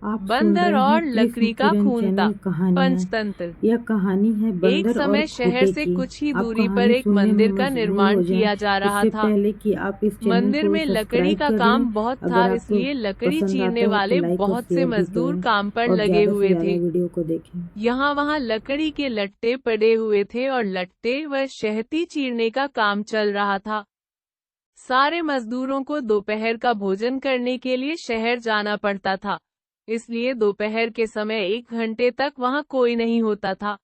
आप सुन बंदर रहे हैं और कृष्ण लकड़ी का किरण खूंटा। चैनल कहानियाँ। पंचतंत्र। यह कहानी है एक बंदर और समय शहर खूंटे से की। कुछ ही आप दूरी पर कहानी एक सुनने में मंदिर का मशगूल निर्माण हो जाएं किया जा रहा इससे था। पहले कि आप इस चैनल मंदिर को में लकड़ी सब्सक्राइब का कर लें। काम बहुत था, अगर आपको इसलिए लकड़ी पसंद आता चीरने है तो वाले लाइक और बहुत से शेयर भी मजदूर करें काम पर और लगे ज़्यादा से हुए ज़्यादा थे। वीडियो को देखें। यहाँ वहाँ लकड़ी के लट्टे पड़े हुए थे और लट्टे व शहती चीरने का काम चल रहा था। सारे मजदूरों को दोपहर का भोजन करने के लिए शहर जाना पड़ता था, इसलिए दोपहर के समय 1 घंटे तक वहाँ कोई नहीं होता था।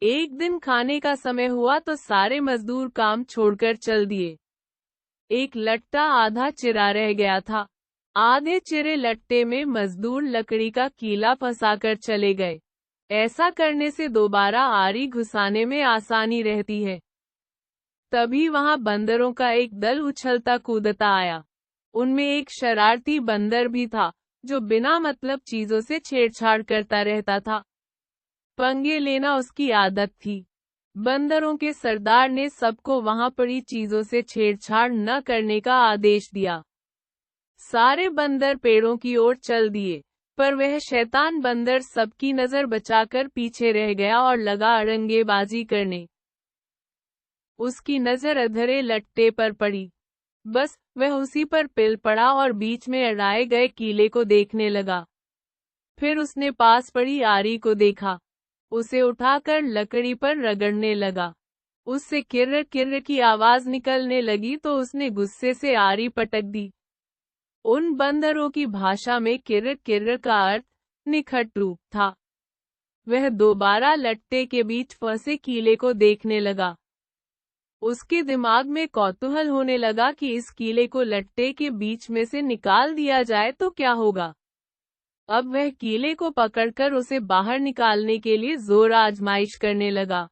एक दिन खाने का समय हुआ तो सारे मजदूर काम छोड़कर चल दिए। एक लट्टा आधा चिरा रह गया था। आधे चिरे लट्टे में मजदूर लकड़ी का कीला फंसाकर चले गए। ऐसा करने से दोबारा आरी घुसाने में आसानी रहती है। तभी वहां बंदरों का एक दल उछलता कूदता आया। उनमें एक शरारती बंदर भी था, जो बिना मतलब चीजों से छेड़छाड़ करता रहता था। पंगे लेना उसकी आदत थी। बंदरों के सरदार ने सबको वहां पड़ी चीजों से छेड़छाड़ न करने का आदेश दिया। सारे बंदर पेड़ों की ओर चल दिए, पर वह शैतान बंदर सबकी नजर बचाकर पीछे रह गया और लगा अड़ंगेबाजी करने। उसकी नजर अधरे लट्टे पर पड़ी। बस वह उसी पर पिल पड़ा और बीच में अड़ाए गए कीले को देखने लगा। फिर उसने पास पड़ी आरी को देखा। उसे उठाकर लकड़ी पर रगड़ने लगा। उससे किर्र किर्र की आवाज निकलने लगी तो उसने गुस्से से आरी पटक दी। उन बंदरों की भाषा में किर्र किर्र का अर्थ निखट रूप था। वह दोबारा लट्टे के बीच फंसे कीले को देखने लगा। उसके दिमाग में कौतूहल होने लगा कि इस कीले को लट्टे के बीच में से निकाल दिया जाए तो क्या होगा। अब वह कीले को पकड़कर उसे बाहर निकालने के लिए जोर आजमाइश करने लगा।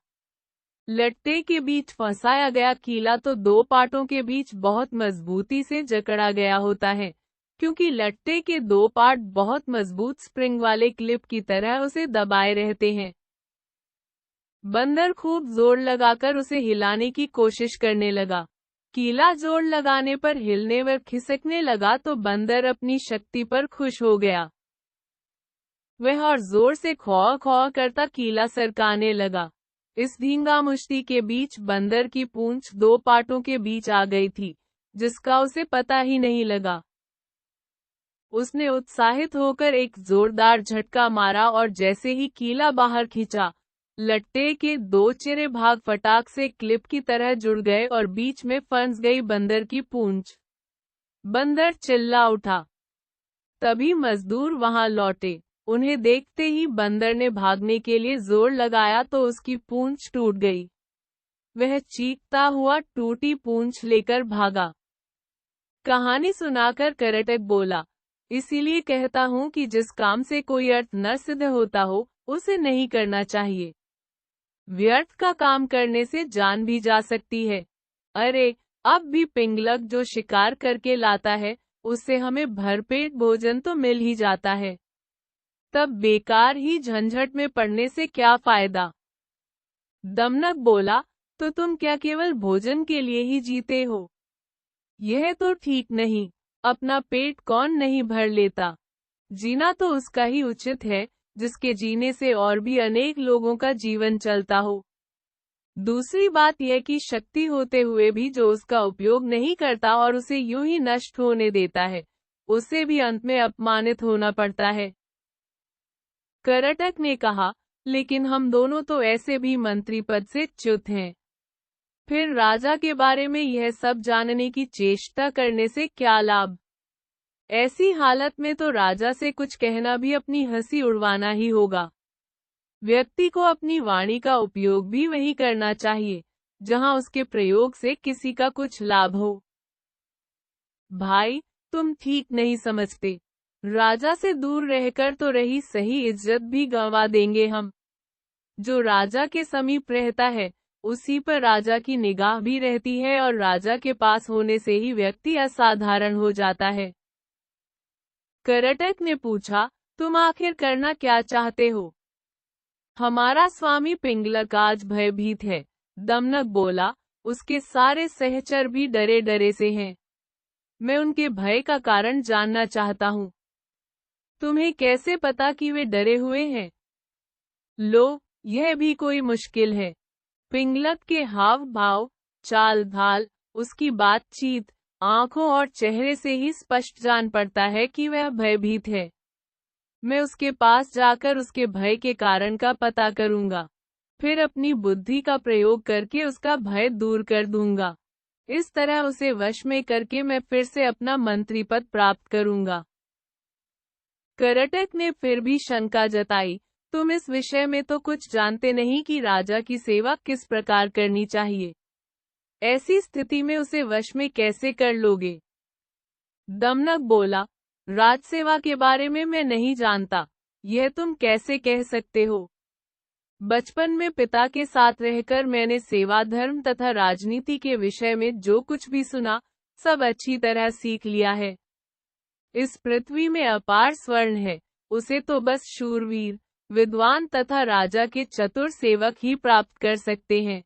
लट्टे के बीच फंसाया गया कीला तो दो पार्टों के बीच बहुत मजबूती से जकड़ा गया होता है, क्योंकि लट्टे के दो पार्ट बहुत मजबूत स्प्रिंग वाले क्लिप की तरह उसे दबाए रहते हैं। बंदर खूब जोर लगाकर उसे हिलाने की कोशिश करने लगा। कीला जोर लगाने पर हिलने व खिसकने लगा तो बंदर अपनी शक्ति पर खुश हो गया। वह और जोर से खौ खौ करता कीला सरकाने लगा। इस धींगामुष्टि के बीच बंदर की पूंछ दो पार्टों के बीच आ गई थी, जिसका उसे पता ही नहीं लगा। उसने उत्साहित होकर एक जोरदार झटका मारा और जैसे ही कीला बाहर खींचा, लट्टे के दो चिरे भाग फटाक से क्लिप की तरह जुड़ गए और बीच में फंस गई बंदर की पूंछ। बंदर चिल्ला उठा। तभी मजदूर वहां लौटे। उन्हें देखते ही बंदर ने भागने के लिए जोर लगाया तो उसकी पूंछ टूट गई। वह चीखता हुआ टूटी पूंछ लेकर भागा। कहानी सुनाकर करटक बोला, इसीलिए कहता हूँ कि जिस काम से कोई अर्थ न सिद्ध होता हो, उसे नहीं करना चाहिए। व्यर्थ का काम करने से जान भी जा सकती है। अरे, अब भी पिंगलक जो शिकार करके लाता है, उससे हमें भरपेट भोजन तो मिल ही जाता है। तब बेकार ही झंझट में पड़ने से क्या फायदा। दमनक बोला, तो तुम क्या केवल भोजन के लिए ही जीते हो? यह तो ठीक नहीं। अपना पेट कौन नहीं भर लेता। जीना तो उसका ही उचित है, जिसके जीने से और भी अनेक लोगों का जीवन चलता हो। दूसरी बात यह कि शक्ति होते हुए भी जो उसका उपयोग नहीं करता और उसे यूं ही नष्ट होने देता है, उसे भी अंत में अपमानित होना पड़ता है। करटक ने कहा, लेकिन हम दोनों तो ऐसे भी मंत्री पद से च्युत हैं। फिर राजा के बारे में यह सब जानने की चेष्टा करने से क्या लाभ। ऐसी हालत में तो राजा से कुछ कहना भी अपनी हंसी उड़वाना ही होगा। व्यक्ति को अपनी वाणी का उपयोग भी वही करना चाहिए, जहां उसके प्रयोग से किसी का कुछ लाभ हो। भाई, तुम ठीक नहीं समझते। राजा से दूर रहकर तो रही सही इज्जत भी गंवा देंगे हम। जो राजा के समीप रहता है, उसी पर राजा की निगाह भी रहती है और राजा के पास होने से ही व्यक्ति असाधारण हो जाता है। करटक ने पूछा, तुम आखिर करना क्या चाहते हो? हमारा स्वामी पिंगलक आज भयभीत है, दमनक बोला। उसके सारे सहचर भी डरे डरे से हैं। मैं उनके भय का कारण जानना चाहता हूँ। तुम्हें कैसे पता कि वे डरे हुए हैं? लो, यह भी कोई मुश्किल है। पिंगलक के हाव भाव, चाल ढाल, उसकी बातचीत, आंखों और चेहरे से ही स्पष्ट जान पड़ता है कि वह भयभीत है। मैं उसके पास जाकर उसके भय के कारण का पता करूंगा। फिर अपनी बुद्धि का प्रयोग करके उसका भय दूर कर दूंगा। इस तरह उसे वश में करके मैं फिर से अपना मंत्री पद प्राप्त करूंगा। करटक ने फिर भी शंका जताई, तुम इस विषय में तो कुछ जानते नहीं कि राजा की सेवा किस प्रकार करनी चाहिए। ऐसी स्थिति में उसे वश में कैसे कर लोगे? दमनक बोला, राजसेवा के बारे में मैं नहीं जानता। यह तुम कैसे कह सकते हो? बचपन में पिता के साथ रहकर मैंने सेवा धर्म तथा राजनीति के विषय में जो कुछ भी सुना, सब अच्छी तरह सीख लिया है। इस पृथ्वी में अपार स्वर्ण है, उसे तो बस शूरवीर, विद्वान तथा राजा के चतुर सेवक ही प्राप्त कर सकते हैं।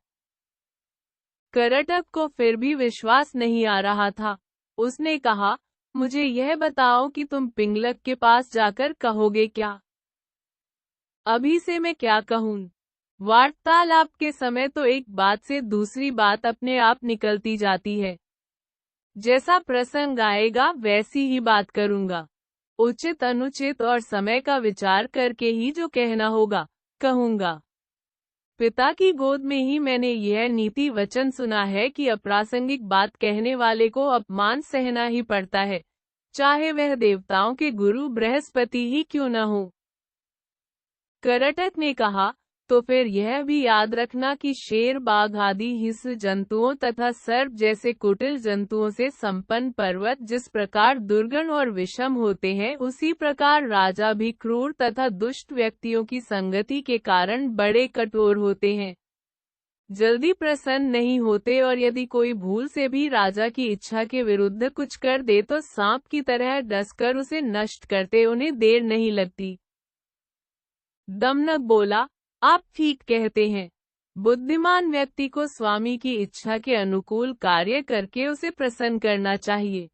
करटक को फिर भी विश्वास नहीं आ रहा था। उसने कहा, मुझे यह बताओ कि तुम पिंगलक के पास जाकर कहोगे क्या? अभी से मैं क्या कहूँ? वार्तालाप के समय तो एक बात से दूसरी बात अपने आप निकलती जाती है। जैसा प्रसंग आएगा वैसी ही बात करूंगा। उचित अनुचित और समय का विचार करके ही जो कहना होगा, कहूंगा। पिता की गोद में ही मैंने यह नीति वचन सुना है कि अप्रासंगिक बात कहने वाले को अपमान सहना ही पड़ता है, चाहे वह देवताओं के गुरु बृहस्पति ही क्यों न हो। करटक ने कहा, तो फिर यह भी याद रखना कि शेर बाघ आदि हिंस्र जंतुओं तथा सर्प जैसे कुटिल जंतुओं से संपन्न पर्वत जिस प्रकार दुर्गण और विषम होते हैं, उसी प्रकार राजा भी क्रूर तथा दुष्ट व्यक्तियों की संगति के कारण बड़े कठोर होते हैं, जल्दी प्रसन्न नहीं होते, और यदि कोई भूल से भी राजा की इच्छा के विरुद्ध कुछ कर दे तो सांप की तरह डसकर उसे नष्ट करते उन्हें देर नहीं लगती। दमनक बोला, आप ठीक कहते हैं। बुद्धिमान व्यक्ति को स्वामी की इच्छा के अनुकूल कार्य करके उसे प्रसन्न करना चाहिए।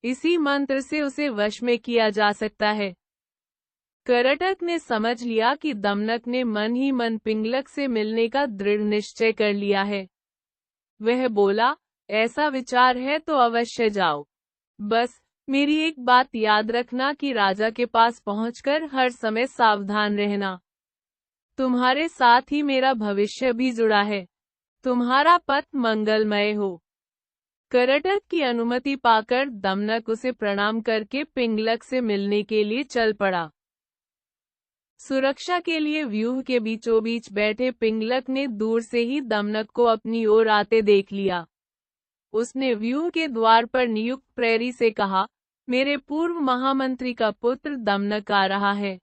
इसी मंत्र से उसे वश में किया जा सकता है। करटक ने समझ लिया कि दमनक ने मन ही मन पिंगलक से मिलने का दृढ़ निश्चय कर लिया है। वह बोला, ऐसा विचार है तो अवश्य जाओ। बस मेरी एक बात याद रखना कि राजा के पास पहुंचकर हर समय सावधान रहना। तुम्हारे साथ ही मेरा भविष्य भी जुड़ा है। तुम्हारा पथ मंगलमय हो। करटक की अनुमति पाकर दमनक उसे प्रणाम करके पिंगलक से मिलने के लिए चल पड़ा। सुरक्षा के लिए व्यूह के बीचों बीच बैठे पिंगलक ने दूर से ही दमनक को अपनी ओर आते देख लिया। उसने व्यूह के द्वार पर नियुक्त प्रहरी से कहा, मेरे पूर्व महामंत्री का पुत्र दमनक आ रहा है।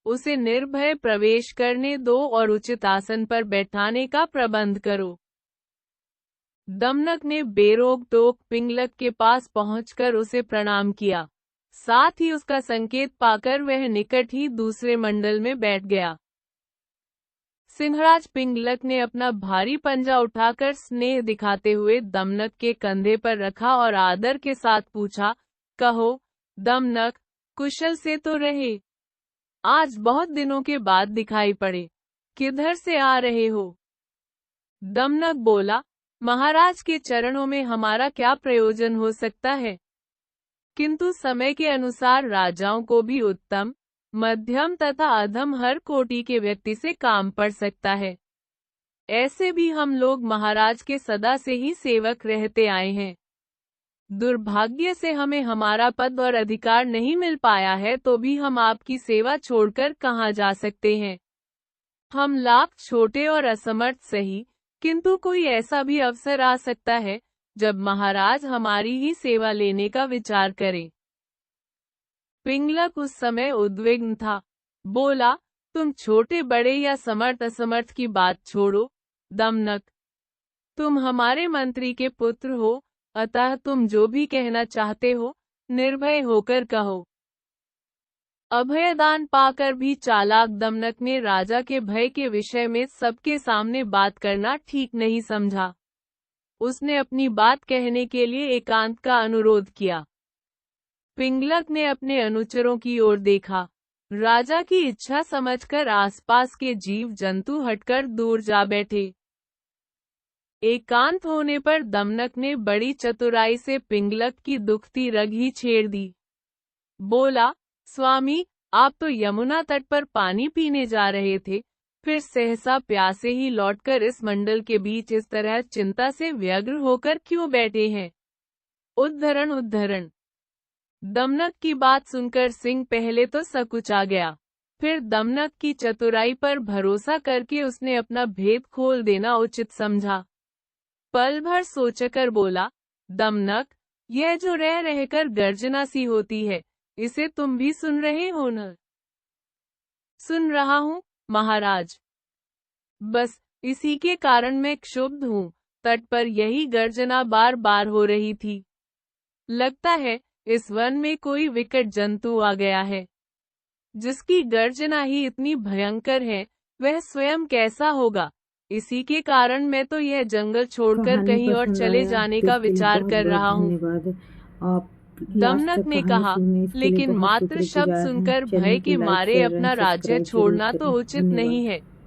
उसे निर्भय प्रवेश करने दो और उचित आसन पर बैठाने का प्रबंध करो। दमनक ने बेरोक टोक पिंगलक के पास पहुंचकर उसे प्रणाम किया। साथ ही उसका संकेत पाकर वह निकट ही दूसरे मंडल में बैठ गया। सिंहराज पिंगलक ने अपना भारी पंजा उठाकर स्नेह दिखाते हुए दमनक के कंधे पर रखा और आदर के साथ पूछा, कहो दमनक, कुशल से तो रहे? आज बहुत दिनों के बाद दिखाई पड़े, किधर से आ रहे हो? दमनक बोला, महाराज के चरणों में हमारा क्या प्रयोजन हो सकता है, किंतु समय के अनुसार राजाओं को भी उत्तम, मध्यम तथा अधम हर कोटि के व्यक्ति से काम पड़ सकता है। ऐसे भी हम लोग महाराज के सदा से ही सेवक रहते आए हैं। दुर्भाग्य से हमें हमारा पद और अधिकार नहीं मिल पाया है, तो भी हम आपकी सेवा छोड़कर कहाँ जा सकते हैं। हम लाख छोटे और असमर्थ सही, किंतु कोई ऐसा भी अवसर आ सकता है जब महाराज हमारी ही सेवा लेने का विचार करें। पिंगलक उस समय उद्विग्न था। बोला, तुम छोटे बड़े या समर्थ असमर्थ की बात छोड़ो दमनक, तुम हमारे मंत्री के पुत्र हो, अतः तुम जो भी कहना चाहते हो निर्भय होकर कहो। अभयदान पाकर भी चालाक दमनक ने राजा के भय के विषय में सबके सामने बात करना ठीक नहीं समझा। उसने अपनी बात कहने के लिए एकांत का अनुरोध किया। पिंगलक ने अपने अनुचरों की ओर देखा। राजा की इच्छा समझकर आसपास के जीव जंतु हटकर दूर जा बैठे। एकांत होने पर दमनक ने बड़ी चतुराई से पिंगलक की दुखती रग ही छेड़ दी। बोला, स्वामी, आप तो यमुना तट पर पानी पीने जा रहे थे, फिर सहसा प्यासे ही लौटकर इस मंडल के बीच इस तरह चिंता से व्यग्र होकर क्यों बैठे हैं? उद्धरण। दमनक की बात सुनकर सिंह पहले तो सकुचा गया, फिर दमनक की चतुराई पर भरोसा करके उसने अपना भेद खोल देना उचित समझा। पल भर सोचकर बोला, दमनक, यह जो रह रहकर गर्जना सी होती है, इसे तुम भी सुन रहे हो न? सुन रहा हूँ, महाराज। बस इसी के कारण मैं क्षुब्ध हूँ। तट पर यही गर्जना बार बार हो रही थी। लगता है इस वन में कोई विकट जंतु आ गया है। जिसकी गर्जना ही इतनी भयंकर है, वह स्वयं कैसा होगा? इसी के कारण मैं तो यह जंगल छोड़कर कहानी कहीं और पसंद चले आया जाने तो का इसके लिए विचार बहुत कर बहुत रहा हूँ। धन्यवाद। आप लास्ट दमनक तक ने कहानी कहा, सुनने इसके लिए लेकिन बहुत मात्र शब्द शुक्रगुजार हैं। सुनकर चैनल भय को के लाइक मारे शेयर अपना एंड राज्य सब्सक्राइब जरूर छोड़ना तो करें। उचित नहीं धन्यवाद। है।